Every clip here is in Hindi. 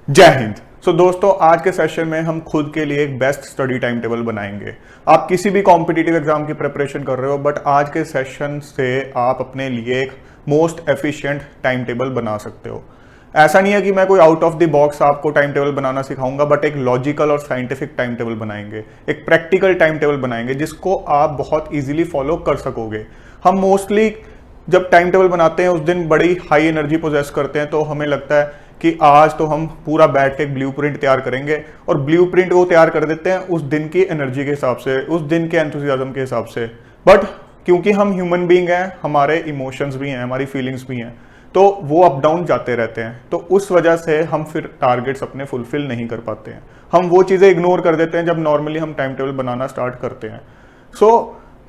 जय हिंद। दोस्तों, आज के सेशन में हम खुद के लिए एक बेस्ट स्टडी टाइम टेबल बनाएंगे। आप किसी भी कॉम्पिटिटिव एग्जाम की प्रिपरेशन कर रहे हो, बट आज के सेशन से आप अपने लिए एक मोस्ट एफिशिएंट टाइम टेबल बना सकते हो। ऐसा नहीं है कि मैं कोई आउट ऑफ द बॉक्स आपको टाइम टेबल बनाना सिखाऊंगा, बट एक लॉजिकल और साइंटिफिक टाइम टेबल बनाएंगे, एक प्रैक्टिकल टाइम टेबल बनाएंगे जिसको आप बहुत ईजिली फॉलो कर सकोगे। हम मोस्टली जब टाइम टेबल बनाते हैं उस दिन बड़ी हाई एनर्जी पोजेस करते हैं, तो हमें लगता है कि आज तो हम पूरा बैठ के एक ब्लूप्रिंट तैयार करेंगे, और ब्लूप्रिंट को तैयार कर देते हैं उस दिन की एनर्जी के हिसाब से, उस दिन के एंथुसियाज्म के हिसाब से। बट क्योंकि हम ह्यूमन बीइंग हैं, हमारे इमोशंस भी हैं, हमारी फीलिंग्स भी हैं, तो वो अप डाउन जाते रहते हैं। तो उस वजह से हम फिर टारगेट्स अपने फुलफिल नहीं कर पाते हैं। हम वो चीज़ें इग्नोर कर देते हैं जब नॉर्मली हम टाइम टेबल बनाना स्टार्ट करते हैं।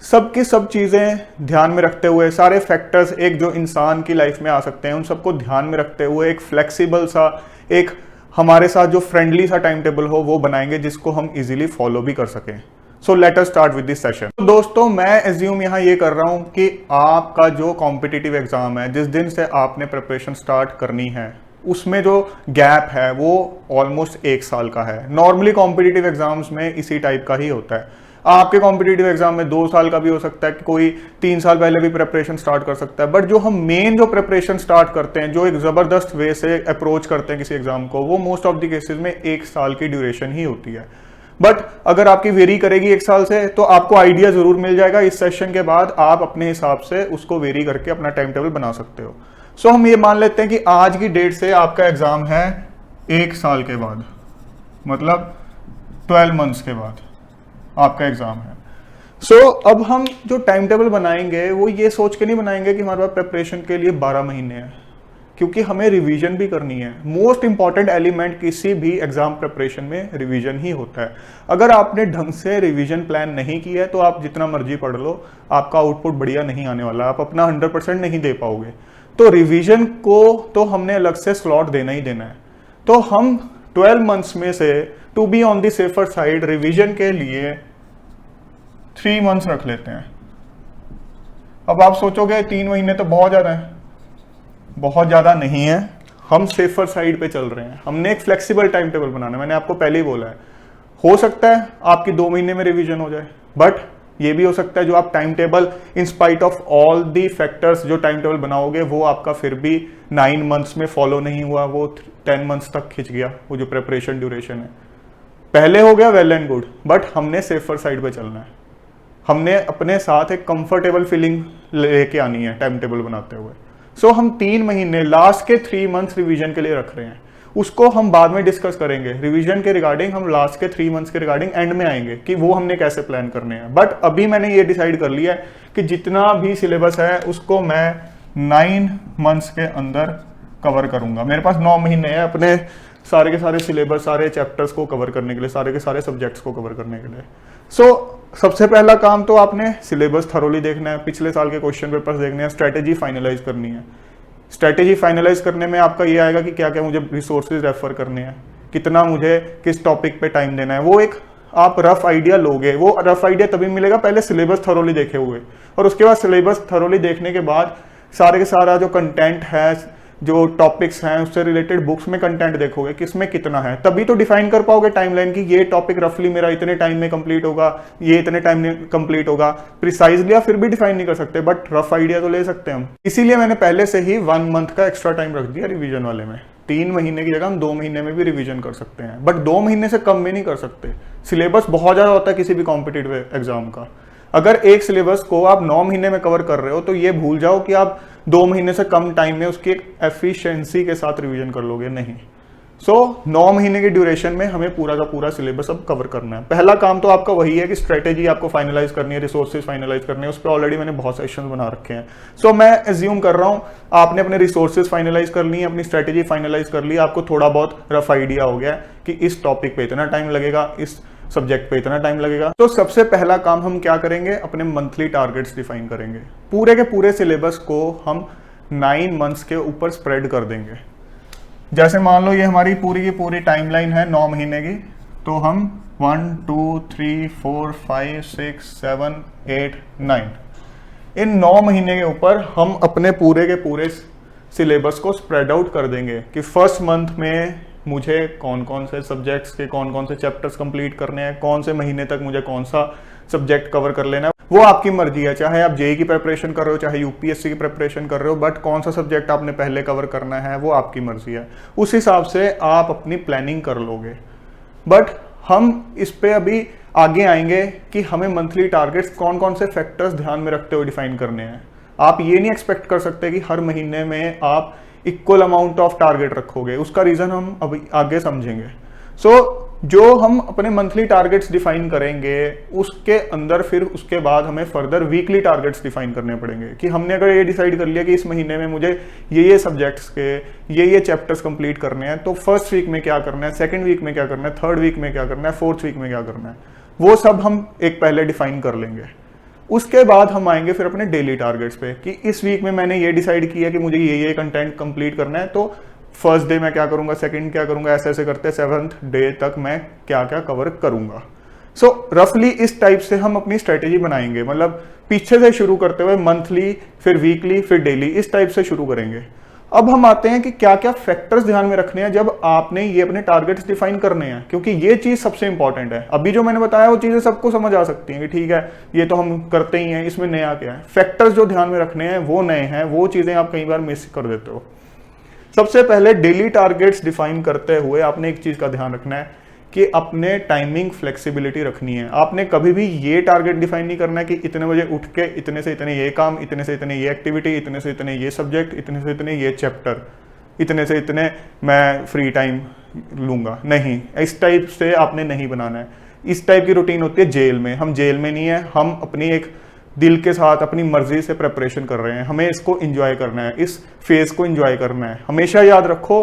सबकी सब चीज़ें ध्यान में रखते हुए, सारे फैक्टर्स एक जो इंसान की लाइफ में आ सकते हैं उन सबको ध्यान में रखते हुए एक फ्लेक्सिबल सा, एक हमारे साथ जो फ्रेंडली सा टाइम टेबल हो वो बनाएंगे जिसको हम इजीली फॉलो भी कर सकें। So let us start with this session. तो दोस्तों, मैं एज्यूम यहाँ ये कर रहा हूँ कि आपका जो कॉम्पिटिटिव एग्जाम है, जिस दिन से आपने प्रिपरेशन स्टार्ट करनी है, उसमें जो गैप है वो ऑलमोस्ट 1 साल का है। नॉर्मली कॉम्पिटिटिव एग्जाम्स में इसी टाइप का ही होता है। आपके कॉम्पिटिटिव एग्जाम में 2 साल का भी हो सकता है, कि कोई 3 साल पहले भी प्रिपरेशन स्टार्ट कर सकता है। बट जो हम मेन जो प्रिपरेशन स्टार्ट करते हैं, जो एक जबरदस्त वे से अप्रोच करते हैं किसी एग्जाम को, वो मोस्ट ऑफ द केसेस में 1 साल की ड्यूरेशन ही होती है। बट अगर आपकी वेरी करेगी 1 साल से, तो आपको आइडिया जरूर मिल जाएगा। इस सेशन के बाद आप अपने हिसाब से उसको वेरी करके अपना टाइम टेबल बना सकते हो। सो हम ये मान लेते हैं कि आज की डेट से आपका एग्जाम है 1 साल के बाद, मतलब 12 मंथ्स के बाद आपका एग्जाम है। अब हम जो टाइम टेबल बनाएंगे वो ये सोच के नहीं बनाएंगे कि हमारे पास प्रिपरेशन के लिए 12 महीने हैं, क्योंकि हमें रिवीजन भी करनी है। मोस्ट इंपॉर्टेंट एलिमेंट किसी भी एग्जाम प्रिपरेशन में रिवीजन ही होता है। अगर आपने ढंग से रिवीजन प्लान नहीं किया है तो आप जितना मर्जी पढ़ लो, आपका आउटपुट बढ़िया नहीं आने वाला, आप अपना 100% नहीं दे पाओगे। तो रिवीजन को तो हमने अलग से स्लॉट देना ही देना है। तो हम 12 मंथ्स में से, to be on the safer side, revision के लिए 3 मंथ्स रख लेते हैं। अब आप सोचोगे 3 महीने तो बहुत ज्यादा है। बहुत ज्यादा नहीं है, हम सेफर साइड पे चल रहे हैं। हमने एक फ्लेक्सिबल टाइम टेबल बनाना है, मैंने आपको पहले ही बोला है। हो सकता है आपकी 2 महीने में रिवीजन हो जाए, बट ये भी हो सकता है जो आप time table, in spite of all the factors, जो टाइम टेबल बनाओगे वो आपका फिर भी 9 मंथ्स में फॉलो नहीं हुआ, वो 10 मंथ्स तक खिंच गया, वो जो प्रिपरेशन ड्यूरेशन है। पहले हो गया वेल एंड गुड, बट हमने सेफर साइड पे चलना है। हमने अपने साथ एक कंफर्टेबल फीलिंग लेके आनी है टाइम टेबल बनाते हुए। हम 3 महीने, लास्ट के 3 मंथ्स रिवीजन के लिए रख रहे हैं। उसको हम बाद में डिस्कस करेंगे। रिवीजन के रिगार्डिंग हम लास्ट के 3 मंथ्स के रिगार्डिंग एंड में आएंगे कि वो हमने कैसे प्लान करने हैं। बट अभी मैंने ये डिसाइड कर लिया है कि जितना भी सिलेबस है उसको मैं 9 मंथ्स के अंदर कवर करूंगा। मेरे पास 9 महीने हैं अपने सारे के सारे सिलेबस, सारे चैप्टर्स को कवर करने के लिए, सारे के सारे सब्जेक्ट्स को कवर करने के लिए। सबसे पहला काम तो आपने सिलेबस थरोली देखना है, पिछले साल के क्वेश्चन पेपर्स देखने हैं, स्ट्रेटेजी फाइनलाइज करनी है। स्ट्रेटेजी फाइनलाइज करने में आपका ये आएगा कि क्या क्या मुझे रिसोर्सेज रेफर करने हैं, कितना मुझे किस टॉपिक पे टाइम देना है। वो एक आप रफ आइडिया लोगे। वो रफ आइडिया तभी मिलेगा पहले सिलेबस थरोली देखे हुए, और उसके बाद सिलेबस थरोली देखने के बाद सारे के सारा जो कंटेंट है, जो टॉपिक्स हैं, उससे रिलेटेड बुक्स में कंटेंट देखोगे किसमें कितना है, तभी तो डिफाइन कर पाओगे टाइमलाइन की ये टॉपिक रफली मेरा इतने टाइम में कंप्लीट होगा, ये इतने टाइम में कंप्लीट होगा। प्रिसाइजली फिर भी डिफाइन नहीं कर सकते, बट रफ आइडिया तो ले सकते हैं हम। इसीलिए मैंने पहले से ही 1 मंथ का एक्स्ट्रा टाइम रख दिया रिवीजन वाले में। 3 महीने की जगह हम 2 महीने में भी रिवीजन कर सकते हैं, बट 2 महीने से कम में नहीं कर सकते। सिलेबस बहुत ज्यादा होता है किसी भी कॉम्पिटिटिव एग्जाम का। अगर एक सिलेबस को आप 9 महीने में कवर कर रहे हो, तो ये भूल जाओ कि आप 2 महीने से कम टाइम में उसकी एक एफिशिएंसी के साथ रिवीजन कर लोगे, नहीं। 9 महीने की ड्यूरेशन में हमें पूरा का पूरा सिलेबस अब कवर करना है। पहला काम तो आपका वही है कि स्ट्रेटेजी आपको फाइनलाइज करनी है, रिसोर्सेज फाइनलाइज करने हैं। उस पर ऑलरेडी मैंने बहुत सेशन बना रखे हैं। मैं एज्यूम कर रहा हूँ आपने अपने रिसोर्सेज फाइनलाइज कर ली, अपनी स्ट्रेटेजी फाइनलाइज कर ली, आपको थोड़ा बहुत रफ आइडिया हो गया कि इस टॉपिक पे इतना टाइम लगेगा, इस सब्जेक्ट पे इतना टाइम लगेगा। सबसे पहला काम हम क्या करेंगे, अपने मंथली टारगेट्स डिफाइन करेंगे। पूरे के पूरे सिलेबस को हम 9 मंथ्स के ऊपर स्प्रेड कर देंगे। जैसे मान लो ये हमारी पूरी की पूरी टाइमलाइन है 9 महीने की, तो हम 1 2 3 4 5 6 7 8 9 इन 9 महीने के ऊपर हम अपने पूरे के पूरे सिलेबस को स्प्रेड आउट कर देंगे कि फर्स्ट मंथ में मुझे कौन कौन से सब्जेक्ट्स के कौन कौन से चैप्टर्स कंप्लीट करने हैं, कौन से महीने तक मुझे कौन सा सब्जेक्ट कवर कर लेना है, वो आपकी मर्जी है। चाहे आप जेईई की प्रिपरेशन कर रहे हो, चाहे यूपीएससी की प्रिपरेशन कर रहे हो, बट कौन सा सब्जेक्ट आपने पहले कवर करना है वो आपकी मर्जी है। उस हिसाब से आप अपनी प्लानिंग कर लोगे। बट हम इस पे अभी आगे आएंगे कि हमें मंथली टारगेट्स कौन कौन से फैक्टर्स ध्यान में रखते हुए डिफाइन करने हैं। आप ये नहीं एक्सपेक्ट कर सकते कि हर महीने में आप इक्वल अमाउंट ऑफ टारगेट रखोगे। उसका रीजन हम अभी आगे समझेंगे। जो हम अपने मंथली टारगेट्स डिफाइन करेंगे उसके अंदर फिर उसके बाद हमें फर्दर वीकली टारगेट्स डिफाइन करने पड़ेंगे कि हमने अगर ये डिसाइड कर लिया कि इस महीने में मुझे ये सब्जेक्ट्स के ये चैप्टर्स कंप्लीट करने हैं, तो फर्स्ट वीक में क्या करना है, सेकंड वीक में क्या करना है, थर्ड वीक में क्या करना है, फोर्थ वीक में क्या करना है, वो सब हम एक पहले डिफाइन कर लेंगे। उसके बाद हम आएंगे फिर अपने डेली टारगेट्स पे कि इस वीक में मैंने ये डिसाइड किया कि मुझे ये कंटेंट कंप्लीट करना है, तो फर्स्ट डे मैं क्या करूंगा, सेकंड क्या करूंगा, ऐसे ऐसे करते 7th डे तक मैं क्या क्या कवर करूंगा। सो रफली इस टाइप से हम अपनी स्ट्रेटेजी बनाएंगे। मतलब पीछे से शुरू करते हुए मंथली, फिर वीकली, फिर डेली, इस टाइप से शुरू करेंगे। अब हम आते हैं कि क्या क्या फैक्टर्स ध्यान में रखने हैं जब आपने ये अपने टारगेट्स डिफाइन करने हैं, क्योंकि ये चीज सबसे इंपॉर्टेंट है। अभी जो मैंने बताया वो चीजें सबको समझ आ सकती हैं कि ठीक है ये तो हम करते ही हैं, इसमें नया क्या है। फैक्टर्स जो ध्यान में रखने हैं वो नए हैं, वो चीजें आप कई बार मिस कर देते हो। सबसे पहले डेली टारगेट्स डिफाइन करते हुए आपने एक चीज का ध्यान रखना है कि अपने टाइमिंग फ्लेक्सिबिलिटी रखनी है। आपने कभी भी ये टारगेट डिफाइन नहीं करना है कि इतने बजे उठ के इतने से इतने ये काम, इतने से इतने ये एक्टिविटी, इतने से इतने ये सब्जेक्ट, इतने से इतने ये चैप्टर, इतने से इतने मैं फ्री टाइम लूंगा। नहीं, इस टाइप से आपने नहीं बनाना है। इस टाइप की रूटीन होती है जेल में। हम जेल में नहीं है, हम अपनी एक दिल के साथ अपनी मर्जी से प्रिपरेशन कर रहे हैं। हमें इसको एंजॉय करना है, इस फेज को एंजॉय करना है। हमेशा याद रखो,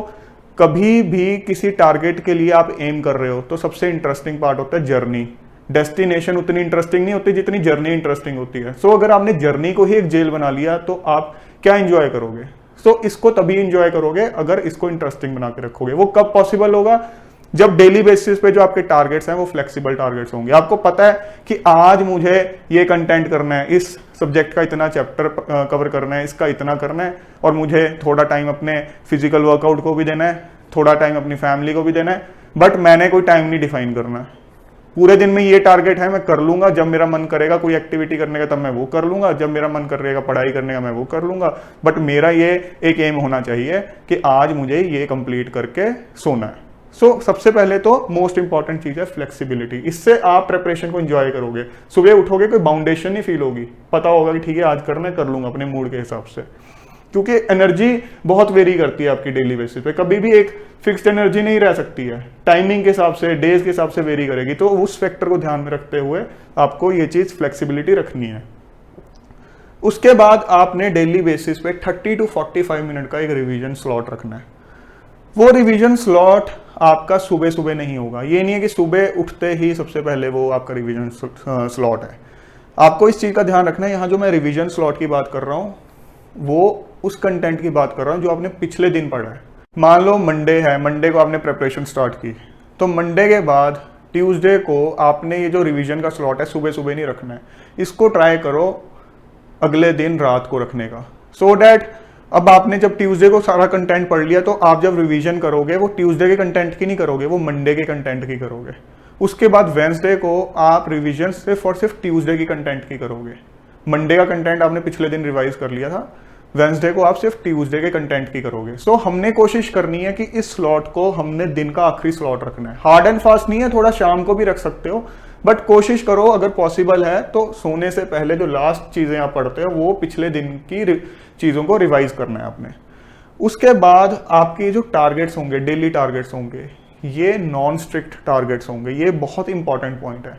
कभी भी किसी टारगेट के लिए आप एम कर रहे हो तो सबसे इंटरेस्टिंग पार्ट होता है जर्नी। डेस्टिनेशन उतनी इंटरेस्टिंग नहीं होती जितनी जर्नी इंटरेस्टिंग होती है। सो अगर आपने जर्नी को ही एक जेल बना लिया तो आप क्या एंजॉय करोगे? इसको तभी एंजॉय करोगे अगर इसको इंटरेस्टिंग बना के रखोगे। वो कब पॉसिबल होगा? जब डेली बेसिस पे जो आपके टारगेट्स हैं वो फ्लेक्सिबल टारगेट्स होंगे। आपको पता है कि आज मुझे ये कंटेंट करना है, इस सब्जेक्ट का इतना चैप्टर कवर करना है, इसका इतना करना है, और मुझे थोड़ा टाइम अपने फिजिकल वर्कआउट को भी देना है, थोड़ा टाइम अपनी फैमिली को भी देना है, बट मैंने कोई टाइम नहीं डिफाइन करना। पूरे दिन में ये टारगेट है, मैं कर लूंगा। जब मेरा मन करेगा कोई एक्टिविटी करने का तब मैं वो कर लूंगा, जब मेरा मन करेगा पढ़ाई करने का मैं वो कर लूंगा। बट मेरा ये एक एम होना चाहिए कि आज मुझे ये कंप्लीट करके सोना है। सबसे पहले तो मोस्ट इंपॉर्टेंट चीज है फ्लेक्सिबिलिटी। इससे आप प्रिपरेशन को एंजॉय करोगे। सुबह उठोगे कोई बाउंडेशन नहीं फील होगी, पता होगा कि ठीक है आज करना है, कर लूंगा अपने मूड के हिसाब से। क्योंकि एनर्जी बहुत वेरी करती है आपकी डेली बेसिस पे, कभी भी एक फिक्स्ड एनर्जी नहीं रह सकती है। टाइमिंग के हिसाब से, डेज के हिसाब से वेरी करेगी। तो उस फैक्टर को ध्यान में रखते हुए आपको ये चीज फ्लेक्सिबिलिटी रखनी है। उसके बाद आपने डेली बेसिस पे 30 to 45 मिनट का एक रिवीजन स्लॉट रखना है। वो रिवीजन स्लॉट आपका सुबह सुबह नहीं होगा। ये नहीं है कि सुबह उठते ही सबसे पहले वो आपका रिवीजन स्लॉट है। आपको इस चीज का ध्यान रखना है। यहाँ जो मैं रिवीजन स्लॉट की बात कर रहा हूँ वो उस कंटेंट की बात कर रहा हूँ जो आपने पिछले दिन पढ़ा है। मान लो मंडे है, मंडे को आपने प्रिपरेशन स्टार्ट की, तो मंडे के बाद ट्यूसडे को आपने ये जो रिवीजन का स्लॉट है सुबह सुबह नहीं रखना है। इसको ट्राई करो अगले दिन रात को रखने का, सो डैट अब आपने जब ट्यूसडे को सारा कंटेंट पढ़ लिया तो आप जब रिवीजन करोगे वो ट्यूसडे के कंटेंट की नहीं करोगे, वो मंडे के कंटेंट की करोगे। उसके बाद वेंसडे को आप रिवीजन सिर्फ और सिर्फ ट्यूसडे की कंटेंट की करोगे। मंडे का कंटेंट आपने पिछले दिन रिवाइज कर लिया था, वेंसडे को आप सिर्फ ट्यूसडे के कंटेंट की करोगे। हमने कोशिश करनी है कि इस स्लॉट को हमने दिन का आखिरी स्लॉट रखना है। हार्ड एंड फास्ट नहीं है, थोड़ा शाम को भी रख सकते हो, बट कोशिश करो अगर पॉसिबल है तो सोने से पहले जो लास्ट चीजें आप पढ़ते हो वो पिछले दिन की चीजों को रिवाइज करना है आपने। उसके बाद आपके जो टारगेट्स होंगे, डेली टारगेट्स होंगे, ये नॉन स्ट्रिक्ट टारगेट्स होंगे। ये बहुत इंपॉर्टेंट पॉइंट है।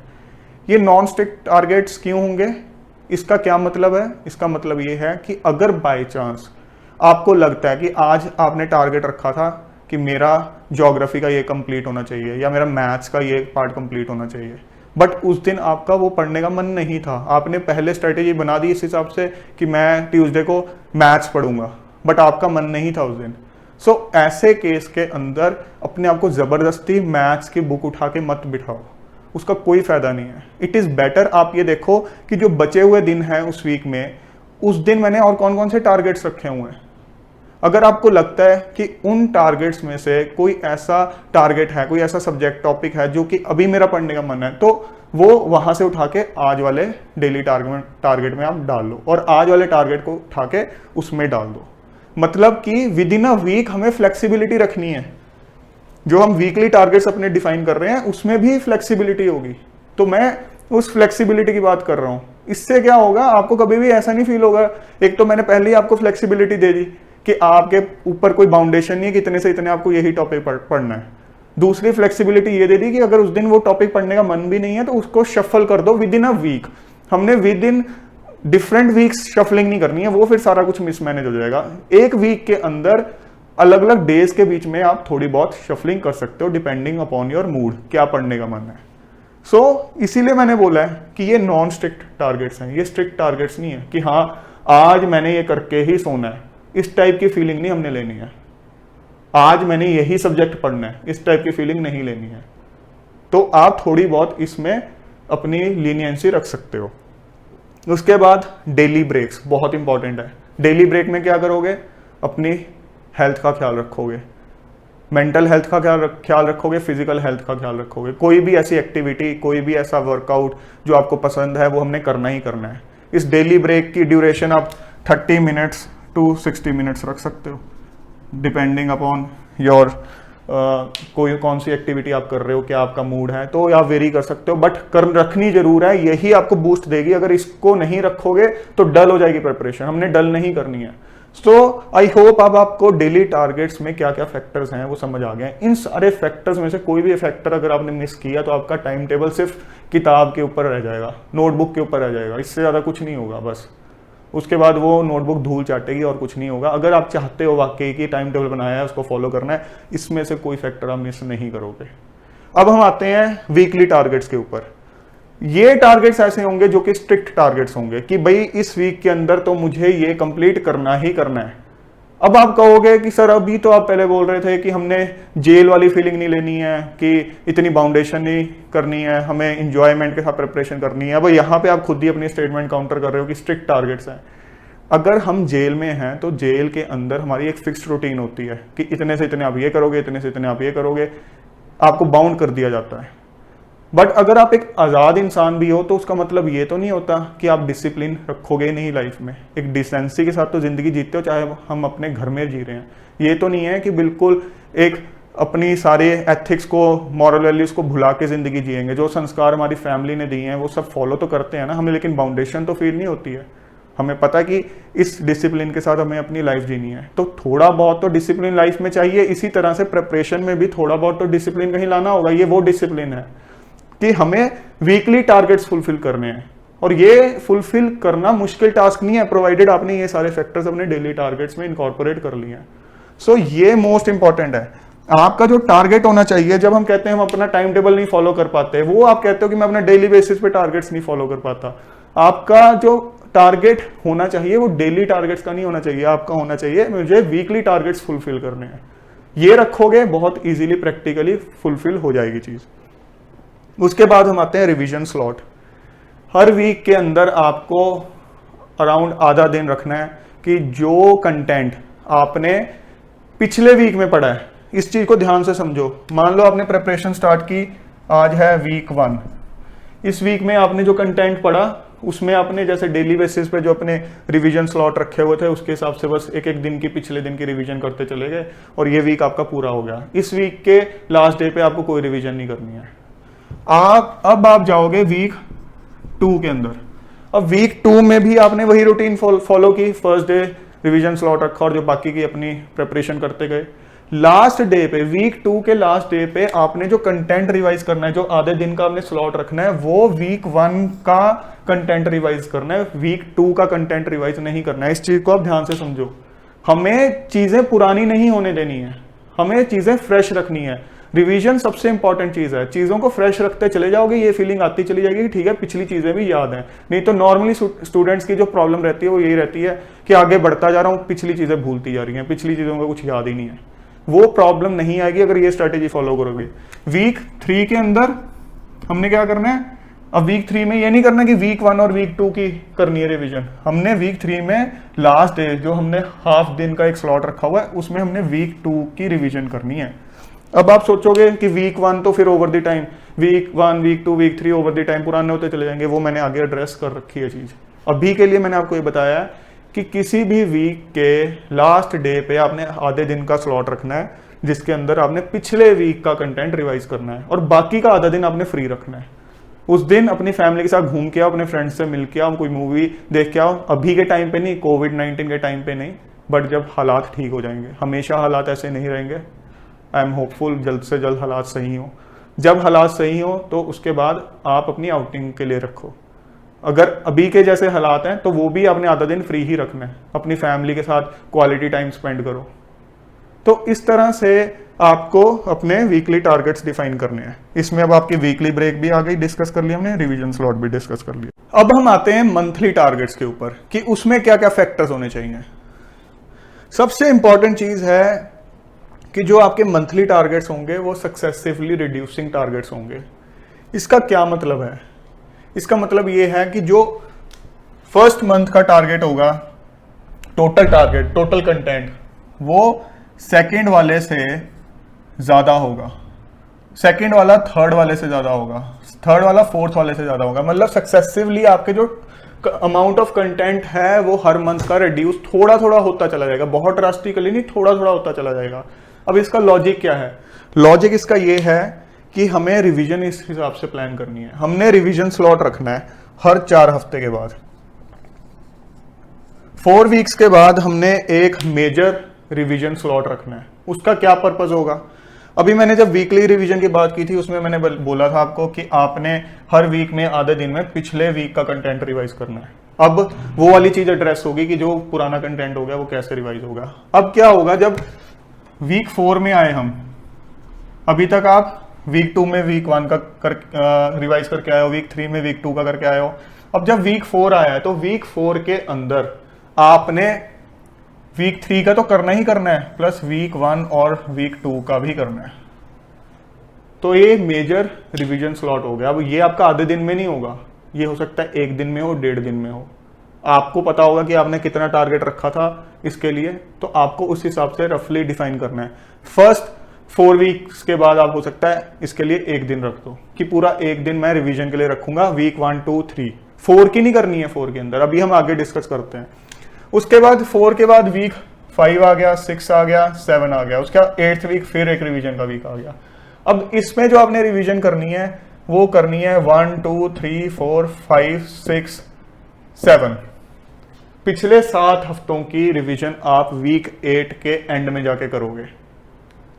ये नॉन स्ट्रिक्ट टारगेट्स क्यों होंगे? इसका क्या मतलब है? इसका मतलब ये है कि अगर बाय चांस आपको लगता है कि आज आपने टारगेट रखा था कि मेरा ज्योग्राफी का ये कंप्लीट होना चाहिए या मेरा मैथ्स का ये पार्ट कंप्लीट होना चाहिए, बट उस दिन आपका वो पढ़ने का मन नहीं था, आपने पहले स्ट्रेटेजी बना दी इस हिसाब से कि मैं ट्यूसडे को मैथ्स पढ़ूंगा, बट आपका मन नहीं था उस दिन। ऐसे केस के अंदर अपने आप को जबरदस्ती मैथ्स की बुक उठा के मत बिठाओ, उसका कोई फायदा नहीं है। इट इज बेटर आप ये देखो कि जो बचे हुए दिन हैं उस वीक में, उस दिन मैंने और कौन कौन से टारगेट्स रखे हुए हैं। अगर आपको लगता है कि उन टारगेट्स में से कोई ऐसा टारगेट है, कोई ऐसा सब्जेक्ट टॉपिक है जो कि अभी मेरा पढ़ने का मन है, तो वो वहां से उठा के आज वाले डेली टारगेट में आप डाल लो और आज वाले टारगेट को उठा के उसमें डाल दो। मतलब कि विद इन अ वीक हमें फ्लेक्सिबिलिटी रखनी है। जो हम वीकली टारगेट्स अपने डिफाइन कर रहे हैं उसमें भी फ्लेक्सिबिलिटी होगी। तो मैं उस फ्लेक्सिबिलिटी की बात कर रहा हूं। इससे क्या होगा, आपको कभी भी ऐसा नहीं फील होगा, एक तो मैंने पहले ही आपको फ्लेक्सिबिलिटी दे दी कि आपके ऊपर कोई बाउंडेशन नहीं है कि इतने से इतने आपको यही टॉपिक पढ़ना है। दूसरी फ्लेक्सिबिलिटी ये दे दी कि अगर उस दिन वो टॉपिक पढ़ने का मन भी नहीं है तो उसको शफल कर दो विद इन अ वीक। हमने with in different weeks shuffling नहीं करनी है, वो फिर सारा कुछ मिसमैनेज हो जाएगा। एक वीक के अंदर अलग अलग डेज के बीच में आप थोड़ी बहुत शफलिंग कर सकते हो डिपेंडिंग अपॉन योर मूड, क्या पढ़ने का मन है। इसीलिए मैंने बोला है कि ये नॉन स्ट्रिक्ट टारगेट्स हैं, ये स्ट्रिक्ट टारगेट्स नहीं है कि हाँ आज मैंने ये करके ही सोना है, इस टाइप की फीलिंग नहीं हमने लेनी है। आज मैंने यही सब्जेक्ट पढ़ना है, इस टाइप की फीलिंग नहीं लेनी है। तो आप थोड़ी बहुत इसमें अपनी लीनियंसी रख सकते हो। उसके बाद डेली ब्रेक्स बहुत इंपॉर्टेंट है। डेली ब्रेक में क्या करोगे, अपनी हेल्थ का ख्याल रखोगे, मेंटल हेल्थ का ख्याल रखोगे, फिजिकल हेल्थ का ख्याल रखोगे। कोई भी ऐसी एक्टिविटी, कोई भी ऐसा वर्कआउट जो आपको पसंद है वो हमने करना ही करना है। इस डेली ब्रेक की ड्यूरेशन आप 30 मिनट्स टू 60 मिनट्स रख सकते हो डिपेंडिंग अपॉन योर कोई कौन सी एक्टिविटी आप कर रहे हो, क्या आपका मूड है, तो आप वेरी कर सकते हो। बट रखनी जरूर है, यही आपको बूस्ट देगी। अगर इसको नहीं रखोगे तो डल हो जाएगी प्रिपरेशन, हमने डल नहीं करनी है। आई होप अब आपको डेली टारगेट्स में क्या क्या फैक्टर्स हैं वो समझ आ गए हैं। इन सारे फैक्टर्स में से कोई भी फैक्टर अगर आपने मिस किया तो आपका टाइम टेबल सिर्फ किताब के ऊपर रह जाएगा, नोटबुक के ऊपर रह जाएगा, इससे ज़्यादा कुछ नहीं होगा। बस उसके बाद वो नोटबुक धूल चाटेगी और कुछ नहीं होगा। अगर आप चाहते हो वाकई की टाइम टेबल बनाया है उसको फॉलो करना है, इसमें से कोई फैक्टर आप मिस नहीं करोगे। अब हम आते हैं वीकली टारगेट्स के ऊपर। ये टारगेट्स ऐसे होंगे जो कि स्ट्रिक्ट टारगेट्स होंगे कि भाई इस वीक के अंदर तो मुझे ये कंप्लीट करना ही करना है। अब आप कहोगे कि सर अभी तो आप पहले बोल रहे थे कि हमने जेल वाली फीलिंग नहीं लेनी है, कि इतनी बाउंडेशन नहीं करनी है, हमें इंजॉयमेंट के साथ प्रिपरेशन करनी है। अब यहाँ पे आप खुद ही अपनी स्टेटमेंट काउंटर कर रहे हो कि स्ट्रिक्ट टारगेट्स हैं। अगर हम जेल में हैं तो जेल के अंदर हमारी एक फिक्स्ड रूटीन होती है कि इतने से इतने आप ये करोगे, इतने से इतने आप ये करोगे, आपको बाउंड कर दिया जाता है। बट अगर आप एक आज़ाद इंसान भी हो तो उसका मतलब ये तो नहीं होता कि आप डिसिप्लिन रखोगे नहीं लाइफ में। एक डिसेंसी के साथ तो ज़िंदगी जीते हो, चाहे हम अपने घर में जी रहे हैं। ये तो नहीं है कि बिल्कुल एक अपनी सारे एथिक्स को, मॉरल वैल्यूज़ को भुला के ज़िंदगी जिएंगे। जो संस्कार हमारी फैमिली ने दिए हैं वो सब फॉलो तो करते हैं ना हमें, लेकिन बाउंडेशन तो फील नहीं होती है। हमें पता है कि इस डिसिप्लिन के साथ हमें अपनी लाइफ जीनी है, तो थोड़ा बहुत तो डिसिप्लिन लाइफ में चाहिए। इसी तरह से प्रिपरेशन में भी थोड़ा बहुत तो डिसिप्लिन कहीं लाना होगा। ये वो डिसिप्लिन है कि हमें वीकली टारगेट्स फुलफिल करने हैं, और ये फुलफिल करना मुश्किल टास्क नहीं है, प्रोवाइडेड आपने ये सारे फैक्टर्स अपने डेली टारगेट्स में इनकॉर्पोरेट कर लिए हैं। ये मोस्ट इंपॉर्टेंट है। आपका जो टारगेट होना चाहिए, जब हम कहते हैं हम अपना टाइम टेबल नहीं फॉलो कर पाते, वो आप कहते हो कि मैं अपना डेली बेसिस पे टारगेट्स नहीं फॉलो कर पाता। आपका जो टारगेट होना चाहिए वो डेली टारगेट्स का नहीं होना चाहिए, आपका होना चाहिए मुझे वीकली टारगेट्स फुलफिल करने हैं। ये रखोगे बहुत इजीली प्रैक्टिकली फुलफिल हो जाएगी चीज। उसके बाद हम आते हैं रिवीजन स्लॉट। हर वीक के अंदर आपको अराउंड आधा दिन रखना है कि जो कंटेंट आपने पिछले वीक में पढ़ा है, इस चीज को ध्यान से समझो। मान लो आपने प्रिपरेशन स्टार्ट की, आज है वीक 1। इस वीक में आपने जो कंटेंट पढ़ा उसमें आपने जैसे डेली बेसिस पे जो अपने रिवीजन स्लॉट रखे हुए थे उसके हिसाब से बस एक एक दिन की, पिछले दिन की रिवीजन करते चले गए और ये वीक आपका पूरा हो गया। इस वीक के लास्ट डे पे आपको कोई रिवीजन नहीं करनी है। अब आप जाओगे वीक 2 के अंदर। अब वीक 2 में भी आपने वही रूटीन फॉलो की, फर्स्ट डे रिवीजन स्लॉट रखा और जो बाकी की अपनी प्रिपरेशन करते गए। लास्ट डे पे, वीक 2 के लास्ट डे पे आपने जो कंटेंट रिवाइज करना है, जो आधे दिन का आपने स्लॉट रखना है, वो वीक 1 का कंटेंट रिवाइज करना है, वीक 2 का कंटेंट रिवाइज नहीं करना है। इस चीज को आप ध्यान से समझो। हमें चीजें पुरानी नहीं होने देनी है, हमें चीजें फ्रेश रखनी है। रिवीजन सबसे इंपॉर्टेंट चीज है। चीजों को फ्रेश रखते चले जाओगे, ये फीलिंग आती चली जाएगी कि ठीक है पिछली चीजें भी याद हैं। नहीं तो नॉर्मली स्टूडेंट्स की जो प्रॉब्लम रहती है वो यही रहती है कि आगे बढ़ता जा रहा हूँ, पिछली चीजें भूलती जा रही हैं, पिछली चीजों का कुछ याद ही नहीं है। वो प्रॉब्लम नहीं आएगी अगर ये स्ट्रेटेजी फॉलो करोगे। वीक 3 के अंदर हमने क्या करना है, अब वीक 3 में ये नहीं करना कि वीक 1 और वीक 2 की करनी है रिवीजन, हमने वीक 3 में लास्ट डे जो हमने हाफ दिन का एक स्लॉट रखा हुआ है उसमें हमने वीक 2 की रिवीजन करनी है। अब आप सोचोगे कि वीक 1 तो फिर over the time, week 1 week 2 week 3 over the time पुराने होते चले जाएंगे, वो मैंने आगे एड्रेस कर रखी है चीज़। अभी के लिए मैंने आपको ये बताया है कि किसी भी वीक के लास्ट डे पे आपने आधे दिन का स्लॉट रखना है जिसके अंदर आपने पिछले वीक का कंटेंट रिवाइज करना है और बाकी का आधा दिन आपने फ्री रखना है। उस दिन अपनी फैमिली के साथ घूम के आओ, अपने फ्रेंड्स से मिल के आओ, कोई मूवी देख के आओ। अभी के टाइम पे नहीं, कोविड-19 के टाइम पे नहीं, बट जब हालात ठीक हो जाएंगे, हमेशा हालात ऐसे नहीं रहेंगे। आई एम होपफुल जल्द से जल्द हालात सही हो। जब हालात सही हो तो उसके बाद आप अपनी आउटिंग के लिए रखो। अगर अभी के जैसे हालात हैं तो वो भी आपने आधा दिन फ्री ही रखना है, अपनी फैमिली के साथ क्वालिटी टाइम स्पेंड करो। तो इस तरह से आपको अपने वीकली टारगेट्स डिफाइन करने हैं। इसमें अब आपकी वीकली ब्रेक भी आ गई, डिस्कस कर लिया हमने, रिवीजन स्लॉट भी डिस्कस कर लिया। अब हम आते हैं मंथली टारगेट्स के ऊपर कि उसमें क्या क्या फैक्टर्स होने चाहिए। सबसे इंपॉर्टेंट चीज है कि जो आपके मंथली टारगेट्स होंगे वो सक्सेसिवली रिड्यूसिंग टारगेट्स होंगे। इसका क्या मतलब है? इसका मतलब ये है कि जो फर्स्ट मंथ का टारगेट होगा, टोटल टारगेट, टोटल कंटेंट, वो सेकेंड वाले से ज्यादा होगा, सेकेंड वाला थर्ड वाले से ज्यादा होगा, थर्ड वाला फोर्थ वाले से ज्यादा होगा। मतलब सक्सेसिवली आपके जो अमाउंट ऑफ कंटेंट है वो हर मंथ का रिड्यूस थोड़ा थोड़ा होता चला जाएगा, बहुत ड्रास्टिकली नहीं, थोड़ा थोड़ा होता चला जाएगा। अब इसका लॉजिक क्या है? लॉजिक इसका ये है कि हमें रिवीजन इस हिसाब से प्लान करनी है। हमने रिवीजन स्लॉट रखना है हर 4 हफ्ते के बाद। 4 वीक्स के बाद हमने एक मेजर रिवीजन स्लॉट रखना है। उसका क्या पर्पस होगा? अभी मैंने जब वीकली रिवीजन की बात की थी उसमें मैंने बोला था आपको कि आपने हर वीक में आधे दिन में पिछले वीक का कंटेंट रिवाइज करना है। अब वो वाली चीज एड्रेस होगी कि जो पुराना कंटेंट हो गया वो कैसे रिवाइज होगा। अब क्या होगा, जब वीक 4 में आए हम, अभी तक आप वीक 2 में वीक 1 का रिवाइज करके आए हो, वीक 3 में वीक 2 का करके आए हो। अब जब वीक 4 आया है तो वीक 4 के अंदर आपने वीक 3 का तो करना ही करना है, प्लस वीक 1 और वीक 2 का भी करना है। तो ये मेजर रिवीजन स्लॉट हो गया। अब ये आपका आधे दिन में नहीं होगा, ये हो सकता है 1 दिन में हो, 1.5 दिन में हो। आपको पता होगा कि आपने कितना टारगेट रखा था इसके लिए, तो आपको उस हिसाब से रफली डिफाइन करना है। फर्स्ट 4 वीक्स के बाद आप हो सकता है इसके लिए 1 दिन रख दो कि पूरा 1 दिन मैं रिवीजन के लिए रखूंगा, वीक 1 2 3। 4 की नहीं करनी है 4 के अंदर, अभी हम आगे डिस्कस करते हैं। उसके बाद 4 के बाद वीक 5 आ गया, 6 आ गया, 7 आ गया, उसके बाद 8th वीक फिर एक रिवीजन का वीक आ गया। अब इसमें जो आपने रिवीजन करनी है वो करनी है 1 2 3 4 5 6 7। पिछले 7 हफ्तों की रिवीजन आप वीक 8 के एंड में जाके करोगे।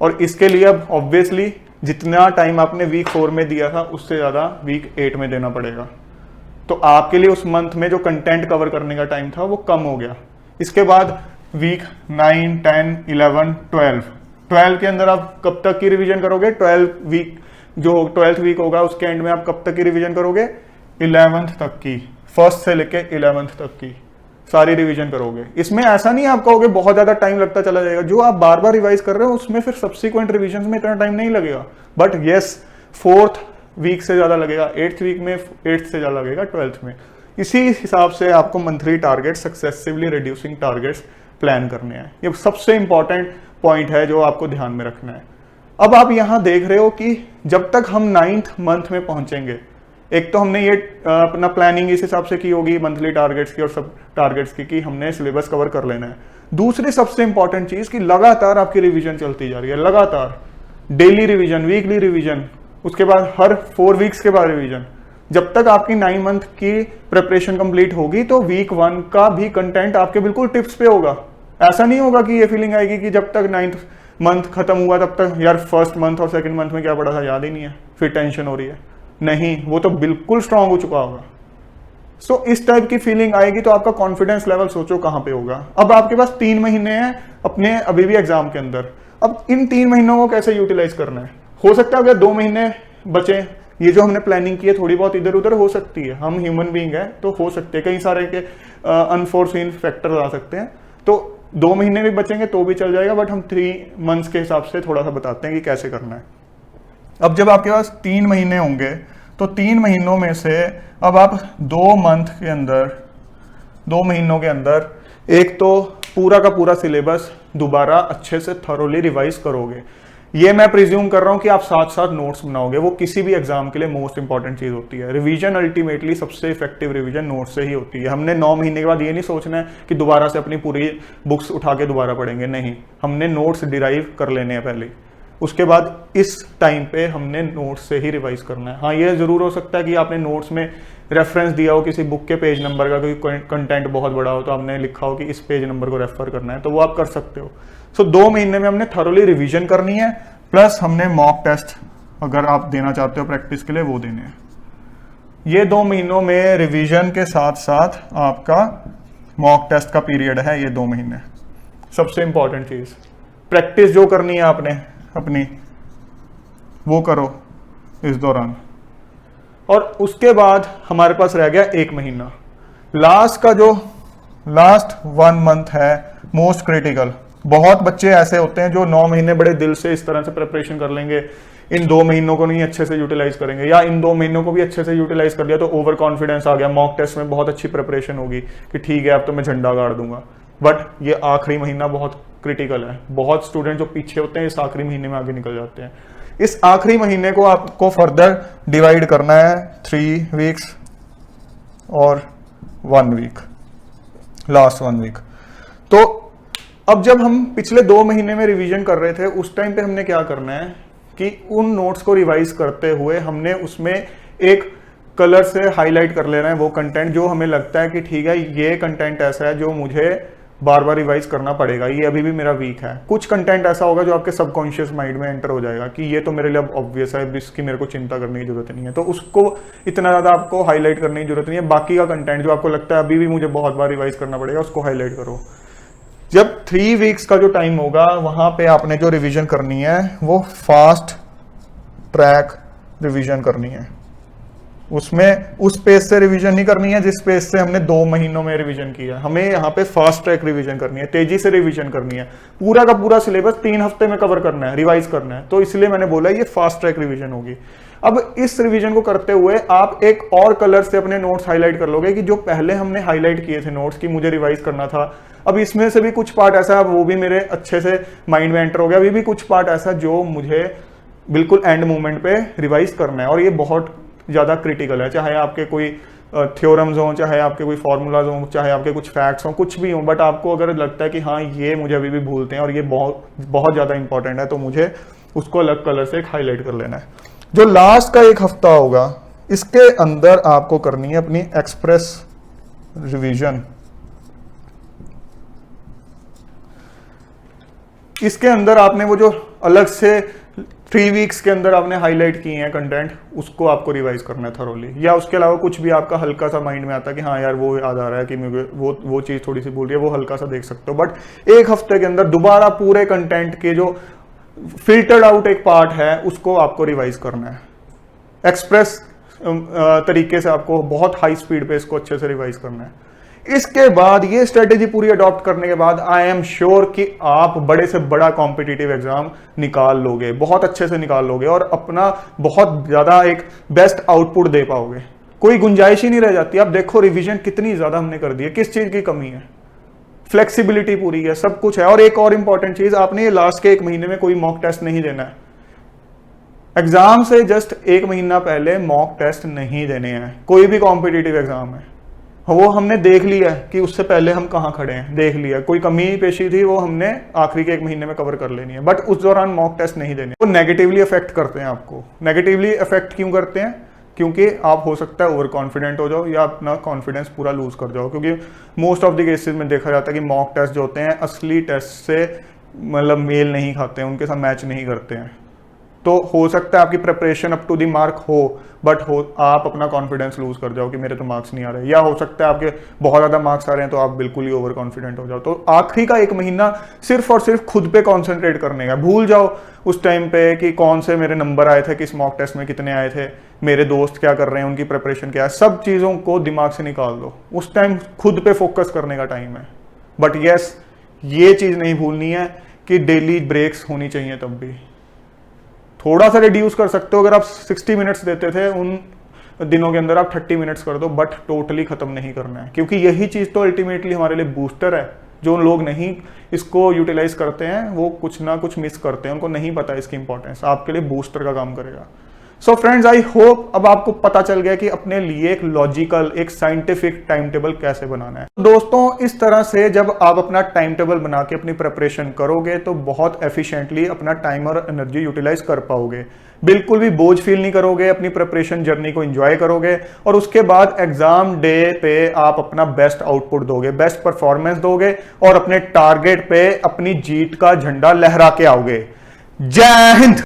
और इसके लिए अब ऑब्वियसली जितना टाइम आपने वीक 4 में दिया था उससे ज्यादा वीक 8 में देना पड़ेगा। तो आपके लिए उस मंथ में जो कंटेंट कवर करने का टाइम था वो कम हो गया। इसके बाद वीक 9 10 11 12 के अंदर आप कब तक की रिवीजन करोगे? 12 वीक जो 12th वीक होगा उसके एंड में आप कब तक की रिवीजन करोगे? 11th तक की, फर्स्ट से लेके 11th तक की सारी रिवीजन करोगे। इसमें ऐसा नहीं आप कहोगे बहुत ज्यादा टाइम लगता चला जाएगा, जो आप बार बार रिवाइज कर रहे हो उसमें फिर सब्सिक्वेंट रिवीजन में इतना टाइम नहीं लगेगा। बट यस, 4th वीक से ज्यादा लगेगा, 8th वीक में 8th से ज्यादा लगेगा 12th में। इसी हिसाब से आपको monthly target, successively reducing targets plan करने हैं। ये सबसे इंपॉर्टेंट पॉइंट है जो आपको ध्यान में रखना है। अब आप यहां देख रहे हो कि जब तक हम 9th मंथ में पहुंचेंगे, एक तो हमने ये अपना प्लानिंग इस हिसाब से की होगी मंथली टारगेट्स की और सब टारगेट्स की कि हमने सिलेबस कवर कर लेना है। दूसरी सबसे इंपॉर्टेंट चीज कि लगातार आपकी रिवीजन चलती जा रही है, लगातार डेली रिवीजन, वीकली रिवीजन, उसके बाद हर 4 वीक्स के बाद रिवीजन। जब तक आपकी 9 मंथ की प्रिपरेशन कंप्लीट होगी तो वीक 1 का भी कंटेंट आपके बिल्कुल टिप्स पे होगा। ऐसा नहीं होगा कि ये फीलिंग आएगी कि जब तक 9th मंथ खत्म हुआ तब तक यार फर्स्ट मंथ और सेकंड मंथ में क्या पढ़ा था याद ही नहीं है, फिर टेंशन हो रही है। नहीं, वो तो बिल्कुल स्ट्रांग हो चुका होगा। सो इस टाइप की फीलिंग आएगी तो आपका कॉन्फिडेंस लेवल सोचो कहां पे होगा। अब आपके पास 3 महीने हैं अपने अभी भी एग्जाम के अंदर। अब इन 3 महीनों को कैसे यूटिलाइज करना है? हो सकता है अगर 2 महीने बचे, ये जो हमने प्लानिंग की है थोड़ी बहुत इधर उधर हो सकती है, हम ह्यूमन बीइंग है तो हो सकते हैं, कई सारे के अनफोर्सीन फैक्टर आ सकते हैं, तो 2 महीने भी बचेंगे तो भी चल जाएगा। बट हम 3 मंथ्स के हिसाब से थोड़ा सा बताते हैं कि कैसे करना है। अब जब आपके पास 3 महीने होंगे तो 3 महीनों में से अब आप 2 महीनों के अंदर एक तो पूरा का पूरा सिलेबस दोबारा अच्छे से थरोली रिवाइज करोगे। ये मैं प्रिज्यूम कर रहा हूं कि आप साथ साथ नोट्स बनाओगे, वो किसी भी एग्जाम के लिए मोस्ट इंपॉर्टेंट चीज होती है। रिवीजन अल्टीमेटली सबसे इफेक्टिव रिवीजन नोट से ही होती है। हमने 9 महीने के बाद ये नहीं सोचना है कि दोबारा से अपनी पूरी बुक्स उठा के दोबारा पढ़ेंगे, नहीं, हमने नोट्स डिराइव कर लेने हैं पहले, उसके बाद इस टाइम पे हमने नोट्स से ही रिवाइज करना है। हाँ, ये जरूर हो सकता है कि आपने नोट्स में रेफरेंस दिया हो किसी बुक के पेज नंबर का, कोई कंटेंट बहुत बड़ा हो तो आपने लिखा हो कि इस पेज नंबर को रेफर करना है, तो वो आप कर सकते हो। सो 2 महीने में हमने थरोली रिवीजन करनी है, प्लस हमने मॉक टेस्ट अगर आप देना चाहते हो प्रैक्टिस के लिए वो देने हैं। ये 2 महीनों में रिवीजन के साथ साथ आपका मॉक टेस्ट का पीरियड है, ये 2 महीने। सबसे इंपॉर्टेंट चीज, प्रैक्टिस जो करनी है आपने अपनी वो करो इस दौरान। और उसके बाद हमारे पास रह गया 1 महीना। लास्ट 1 मंथ है मोस्ट क्रिटिकल। बहुत बच्चे ऐसे होते हैं जो 9 महीने बड़े दिल से इस तरह से प्रिपरेशन कर लेंगे, इन 2 महीनों को नहीं अच्छे से यूटिलाइज करेंगे, या इन 2 महीनों को भी अच्छे से यूटिलाइज कर लिया तो ओवर कॉन्फिडेंस आ गया, मॉक टेस्ट में बहुत अच्छी प्रिपरेशन होगी कि ठीक है अब तो मैं झंडा गाड़ दूंगा। बट ये आखिरी महीना बहुत क्रिटिकल है। बहुत स्टूडेंट जो पीछे होते हैं इस आखिरी महीने में आगे निकल जाते हैं। इस आखिरी महीने को आपको फर्दर डिवाइड करना है 3 वीक्स और 1 वीक, लास्ट 1 वीक। तो अब जब हम पिछले 2 महीने में रिवीजन कर रहे थे उस टाइम पे हमने क्या करना है कि उन नोट्स को रिवाइज करते हुए हमने उसमें एक कलर से हाईलाइट कर लेना है वो कंटेंट जो हमें लगता है कि ठीक है ये कंटेंट ऐसा है जो मुझे बार बार रिवाइज करना पड़ेगा, ये अभी भी मेरा वीक है। कुछ कंटेंट ऐसा होगा जो आपके सबकॉन्शियस माइंड में एंटर हो जाएगा कि ये तो मेरे लिए अब ऑब्वियस है, इसकी मेरे को चिंता करने की जरूरत नहीं है, तो उसको इतना ज्यादा आपको हाईलाइट करने की जरूरत नहीं है। बाकी का कंटेंट जो आपको लगता है अभी भी मुझे बहुत बार रिवाइज करना पड़ेगा उसको हाईलाइट करो। जब 3 वीक्स का जो टाइम होगा वहां पे आपने जो रिवीजन करनी है वो फास्ट ट्रैक रिवीजन करनी है। उसमें उस पेज से रिवीजन नहीं करनी है जिस पेज से हमने 2 महीनों में रिवीजन किया। हमें यहाँ पे फास्ट ट्रैक रिवीजन करनी है, तेजी से रिवीजन करनी है। पूरा का पूरा सिलेबस 3 हफ्ते में कवर करना है, रिवाइज करना है, तो इसलिए मैंने बोला ये फास्ट ट्रैक रिवीजन होगी। अब इस रिवीजन को करते हुए आप एक और कलर से अपने नोट्स हाईलाइट कर लोगे कि जो पहले हमने हाईलाइट किए थे नोट्स की मुझे रिवाइज करना था, अब इसमें से भी कुछ पार्ट ऐसा वो भी मेरे अच्छे से माइंड में एंटर हो गया, अभी भी कुछ पार्ट ऐसा जो मुझे बिल्कुल एंड मोमेंट पे रिवाइज करना है। और ये बहुत ज्यादा क्रिटिकल है, चाहे आपके कोई थ्योरम्स हो, चाहे आपके कोई फॉर्मूलाज हो, चाहे आपके कुछ फैक्ट्स हो, कुछ भी हो, बट आपको अगर लगता है कि हाँ ये मुझे अभी भी भूलते हैं और ये बहुत बहुत ज्यादा इंपॉर्टेंट है तो मुझे उसको अलग कलर से एक हाईलाइट कर लेना है। जो लास्ट का 1 हफ्ता होगा इसके अंदर आपको करनी है अपनी एक्सप्रेस रिवीजन। इसके अंदर आपने वो जो अलग से 3 वीक्स के अंदर आपने हाईलाइट किए हैं कंटेंट उसको आपको रिवाइज करना है थरोली, या उसके अलावा कुछ भी आपका हल्का सा माइंड में आता है कि हाँ यार वो याद आ रहा है कि मुझे वो चीज़ थोड़ी सी भूल रही है, वो हल्का सा देख सकते हो। बट 1 हफ्ते के अंदर दोबारा पूरे कंटेंट के जो फिल्टर्ड आउट एक पार्ट है उसको आपको रिवाइज करना है। एक्सप्रेस तरीके से आपको बहुत हाई स्पीड पे इसको अच्छे से रिवाइज करना है। इसके बाद ये स्ट्रेटेजी पूरी अडॉप्ट करने के बाद आई एम श्योर कि आप बड़े से बड़ा कॉम्पिटिटिव एग्जाम निकाल लोगे, बहुत अच्छे से निकाल लोगे और अपना बहुत ज्यादा एक बेस्ट आउटपुट दे पाओगे। कोई गुंजाइश ही नहीं रह जाती। आप देखो रिवीजन कितनी ज्यादा हमने कर दी है, किस चीज की कमी है? फ्लेक्सिबिलिटी पूरी है, सब कुछ है। और एक और इंपॉर्टेंट चीज, आपने ये लास्ट के 1 महीने में कोई मॉक टेस्ट नहीं देना है। एग्जाम से जस्ट 1 महीना पहले मॉक टेस्ट नहीं देने हैं, कोई भी कॉम्पिटिटिव एग्जाम है। वो हमने देख लिया कि उससे पहले हम कहाँ खड़े हैं, देख लिया कोई कमी पेशी थी वो हमने आखिरी के 1 महीने में कवर कर लेनी है, बट उस दौरान मॉक टेस्ट नहीं देने। वो नेगेटिवली अफेक्ट करते हैं आपको। नेगेटिवली अफेक्ट क्यों करते हैं? क्योंकि आप हो सकता है ओवर कॉन्फिडेंट हो जाओ या अपना कॉन्फिडेंस पूरा लूज कर जाओ, क्योंकि मोस्ट ऑफ द केसेस में देखा जाता है कि मॉक टेस्ट जो होते हैं असली टेस्ट से मतलब मेल नहीं खाते हैं, उनके साथ मैच नहीं करते हैं। तो हो सकता है आपकी preparation up to the mark हो, बट आप अपना कॉन्फिडेंस लूज कर जाओ कि मेरे तो मार्क्स नहीं आ रहे, या हो सकता है आपके बहुत ज़्यादा मार्क्स आ रहे हैं तो आप बिल्कुल ही ओवर कॉन्फिडेंट हो जाओ। तो आखिरी का 1 महीना सिर्फ और सिर्फ खुद पे कॉन्सेंट्रेट करने का। भूल जाओ उस टाइम पे कि कौन से मेरे नंबर आए थे, किस मॉक टेस्ट में कितने आए थे, मेरे दोस्त क्या कर रहे हैं, उनकी प्रिपरेशन क्या है, सब चीज़ों को दिमाग से निकाल दो। उस टाइम खुद पे फोकस करने का टाइम है। बट यस, ये चीज़ नहीं भूलनी है कि डेली ब्रेक्स होनी चाहिए। तब भी थोड़ा सा रिड्यूस कर सकते हो। अगर आप 60 मिनट्स देते थे, उन दिनों के अंदर आप 30 मिनट्स कर दो, बट टोटली खत्म नहीं करना है, क्योंकि यही चीज तो अल्टीमेटली हमारे लिए बूस्टर है। जो लोग नहीं इसको यूटिलाइज करते हैं वो कुछ ना कुछ मिस करते हैं, उनको नहीं पता इसकी इंपॉर्टेंस, आपके लिए बूस्टर का काम करेगा। सो फ्रेंड्स, आई होप अब आपको पता चल गया कि अपने लिए एक लॉजिकल, एक साइंटिफिक टाइम टेबल कैसे बनाना है। दोस्तों, इस तरह से जब आप अपना टाइम टेबल बना के अपनी प्रिपरेशन करोगे तो बहुत एफिशिएंटली अपना टाइम और एनर्जी यूटिलाइज कर पाओगे, बिल्कुल भी बोझ फील नहीं करोगे, अपनी प्रिपरेशन जर्नी को एंजॉय करोगे और उसके बाद एग्जाम डे पे आप अपना बेस्ट आउटपुट दोगे, बेस्ट परफॉर्मेंस दोगे और अपने टारगेट पे अपनी जीत का झंडा लहरा के आओगे। जय हिंद।